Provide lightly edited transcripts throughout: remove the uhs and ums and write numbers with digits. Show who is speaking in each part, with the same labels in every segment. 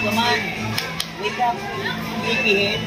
Speaker 1: Come on. Wake up. Sleepyhead.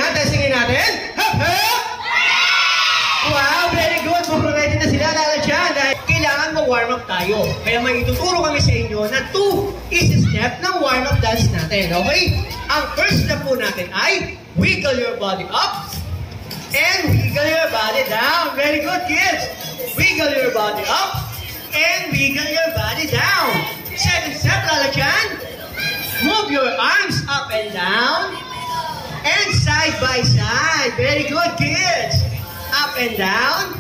Speaker 1: Testingin natin. Hop, hop! Wow, very good. Mukhang ready na sila dyan. Dahil kailangan mag-warm up tayo. Kaya may ituturo kami sa inyo na 2 easy step ng warm up dance natin. Okay? Ang first step po natin ay wiggle your body up and wiggle your body down. Very good, kids. Wiggle your body up and wiggle your body down. Second step, dyan. Move your arms up and down. And side by side. Very good, kids. Up and down.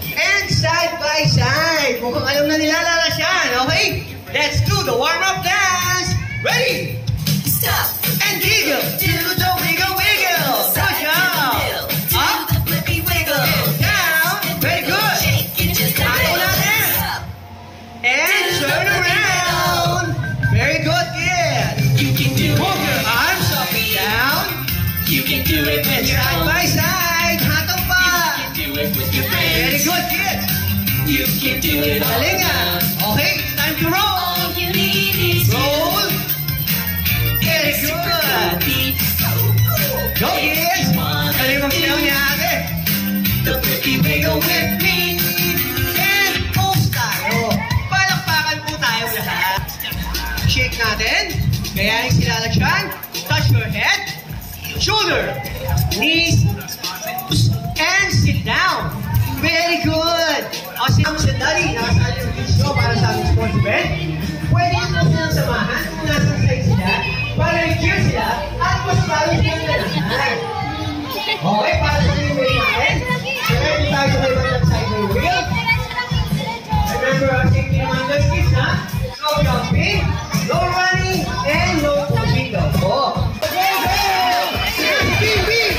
Speaker 1: And side by side. Mukhang alam na nila lalasyan. Okay? Let's do the warm-up dance. Ready? Stop. And wiggle. Do the wiggle, wiggle. Good job. Up. Wiggle. Down. Very good. Ako natin. And turn around. Very good, kids. You can do it. Move your arms up and down. You can do it with your side by side. Hatong pa. You can do it with your friends. Very good, kids. You can do it all alone. Okay, it's time to roll. All you need is roll. Very good. Go, kids. Kali mo sinaw niya ate. The flippy wiggle with me. And pose tayo. Palakpakan po tayo lahat. Shake natin. Gayahin sila dyan. Touch your head. Shoulder, knees, and sit down. Very good. O sinang sandali, nakasali yung video para sa aming sports event. Pwede nyo silang samahan kung nasa side sila para i-cheer sila at mas parang sila nanahan. Okay, para sa yung way natin. Ready tayo sa may bandang side may wheel. Remember our safety reminders, kids, ha? No jumping, no running, and no pushing the ball. Okay, go! 15!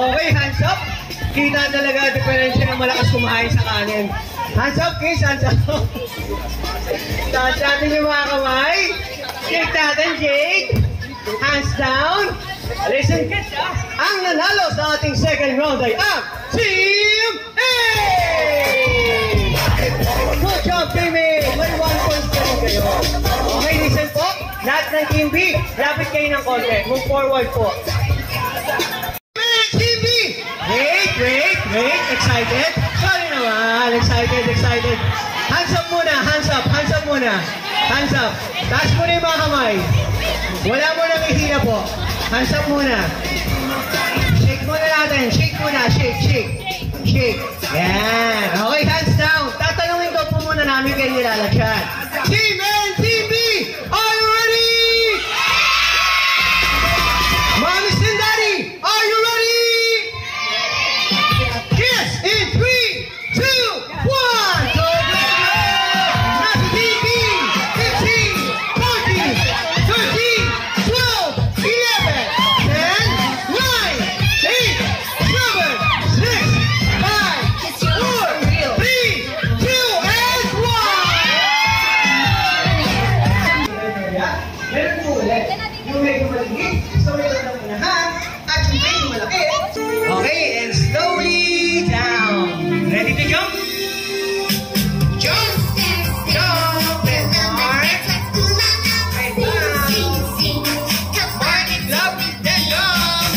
Speaker 1: Okay, hands up. Kita talaga diferensya ng malakas kumain sa kanin. Hands up, kids, hands up. Taas natin yung mga kamay. Shake natin, Jake. Hands down. Listen, kids, ang nanalo sa ating second round ay ang Team A! Good job, Team A! May 1 point naman kayo. Okay, listen po. Lahat ng Team B, lapit kayo ng konti. Move forward po. Team B! Wait. Excited? Sorry naman. Excited. Hands up muna. Hands up muna. Hands up. Taas muna yung mga kamay. Wala mo nang ihila po. Hands up muna. Shake muna natin. Shake muna. Shake. Yan. Okay, hands down. Tatanungin ko po muna namin kayo nilalagyan. Team A and Team B, are you ready? Mommy and Daddy, are you ready? Yes, in 3, 2, 1. Go! Nasa Team B, 15, 14, 13, 12, 11, 10, 9, 8, 7, 6, 5, 4, 3, 2, and 1! Meron po ulit. Yung medyo maligid, so medyo ng unahan, at yung medyo malaki. Okay, and slowly down. Ready to jump? Jump! Jump and mark. And down. Mark it, love it, then jump.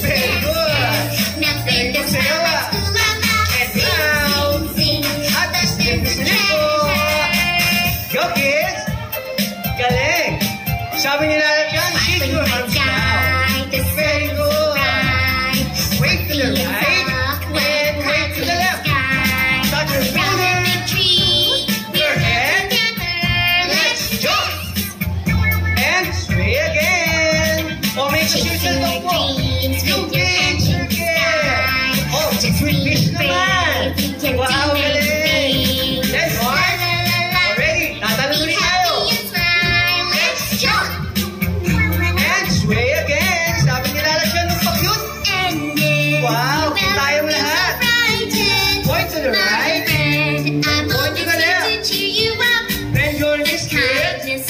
Speaker 1: Very good. Very good, Sarah. And down. At the step is Go, kids! Galing! Sabi nila dyan, shift your arms down. Very good. Wait to the right and wait to the left. Touch your shoulders, your head. Let's jump. And sway again. O may shiftal lang po. Yung gains again. Oh, sweet fish naman. Wow, galing. Let's mark. Already, tatanong ulit tayo. And sway again. Sabi nila dyan ng pag-yun. Wow, tayo lahat. Point to the right. Point to the left. Bend your knees straight. And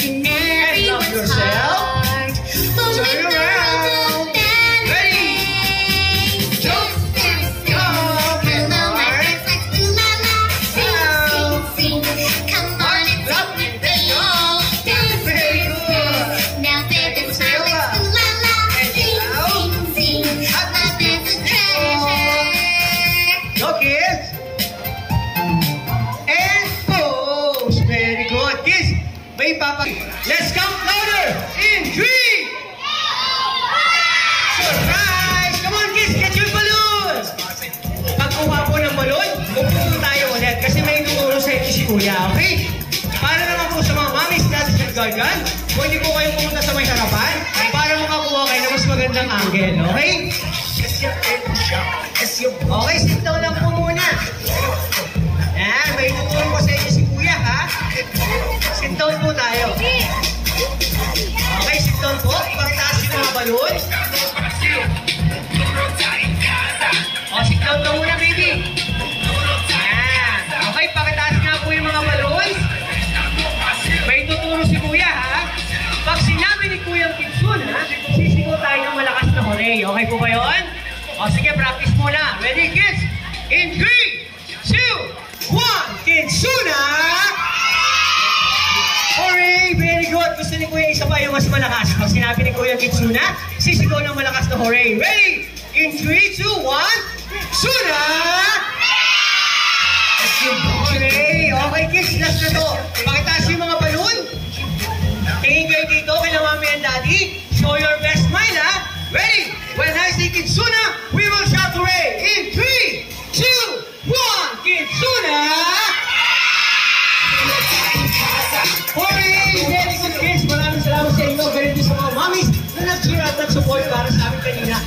Speaker 1: love yourself. Turn around. Ready. Jump. Jump and mark. Down. Mark, drop, and then jump. Very good. Go, kids. And pose. Very good. Kids, may papa. Let's count louder. In 3. Surprise! Come on, kids. Get your balloons. Pag kuha po ng balon, pupunta tayo ulit kasi may tuturo sa inyo si Kuya, okay? Para naman po sa mga mommies natin sa gargan, pwede po kayong pumunta sa may harapan para makakuha kayo ng mas magandang angle, okay? Okay, sit down lang po muna. Yan, may tuturo ko sa inyo si Kuya, ha? Sit down po tayo. Okay, sit down po. Pagtaas yung mga balon. O, sit down ka muna, baby. Yan. Okay, pakitaas nga po yung mga balon. May tuturo si Kuya, ha? Pag sinabi ni Kuya Kitsun, ha? Sisigaw tayo ng malakas na hooray. Okay po ba yun? O, sige, practice muna. Ready, kids? In 3, 2, 1, Kitsuna! Hooray! Very good. Gusto ni Kuya isa pa yung mas malakas. Pag sinabi ni Kuya Kitsuna, sisigaw ng malakas na hooray. Ready? In 3, 2, 1, Suna! Hooray! Okay, kids, last na to. Pakitaas yung mga balon. Tingin kayo dito kay Mami and Daddy. Show your best smile, ha? Ready? When I say Kitsuna, we will shout hooray. In 3, 2, 1, Kitsuna! Hooray! Very good, kids. Maraming salamat sa inyo. Ganun din sa mga mommies na nag-cheer at nag-support para sa amin kanina.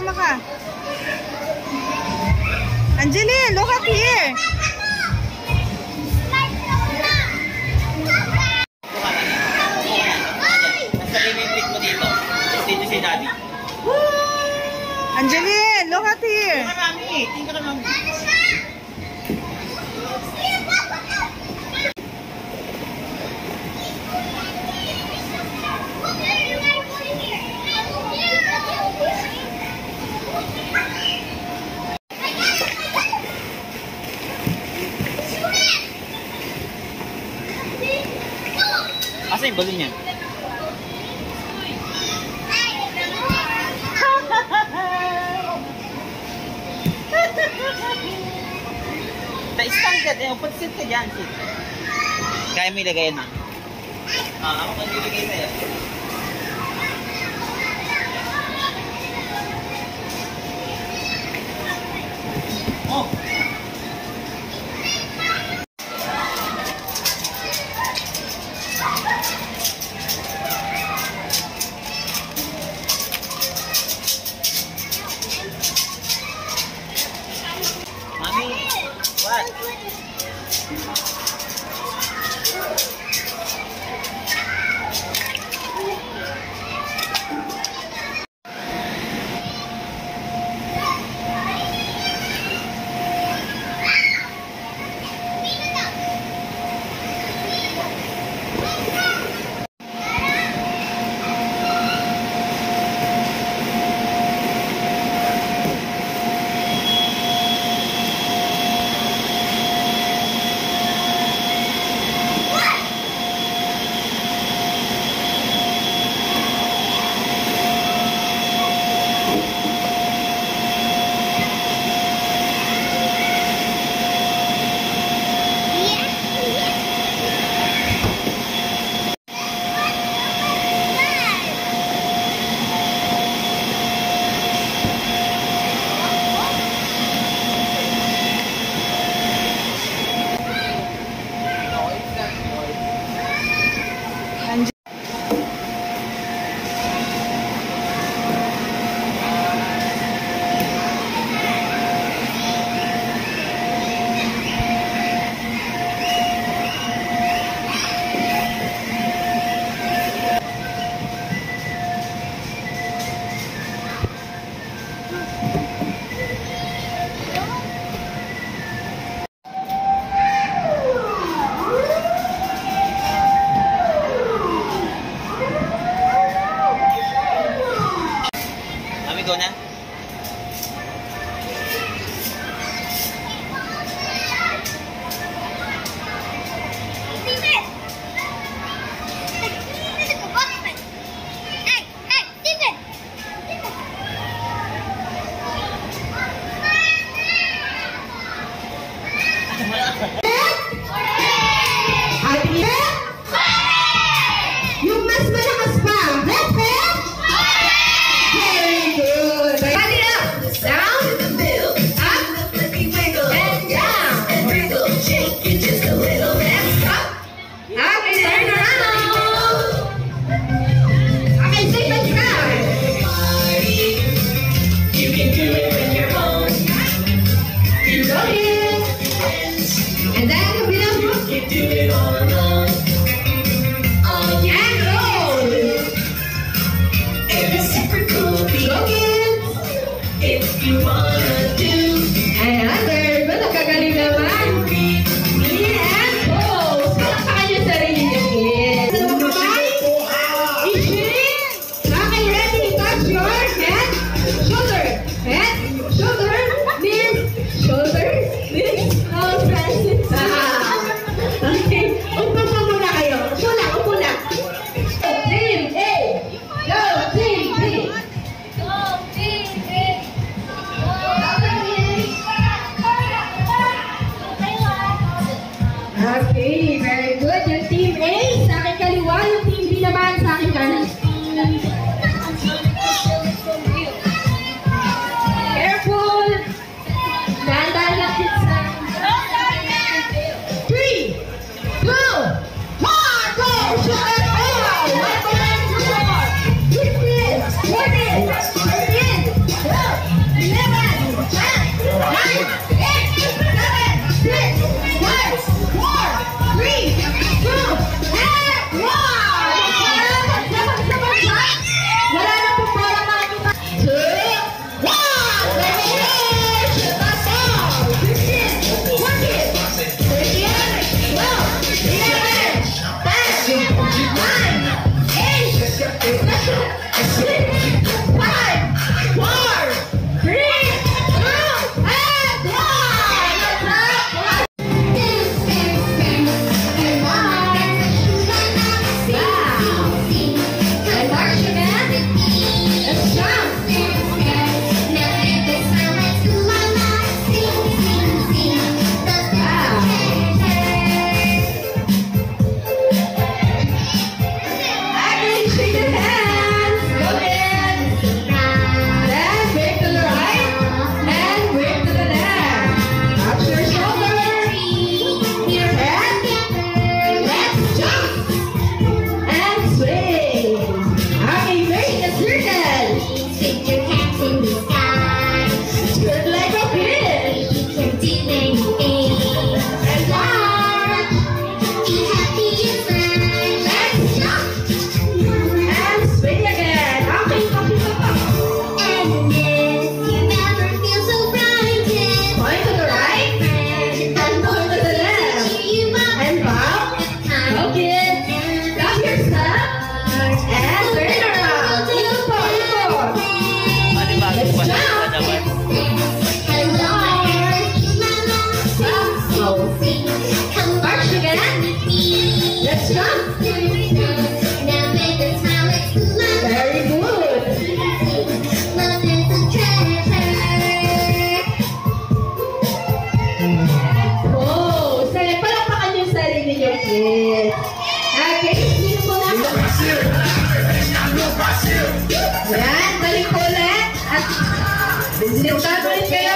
Speaker 2: Sumama ka. Angeline, look up here.
Speaker 3: Si Daddy.
Speaker 2: Angeline, look at here.
Speaker 3: Marami. Tingnan ka lang. Asa yung balon niyan? Na-stand ka din. Pag-sit ka dyan, sit. Kaya mo ilagay na. Ako pag ilagay sa'yo. Oh! Mami, what?
Speaker 2: Yan, balik ulit. At sintado rin kayo.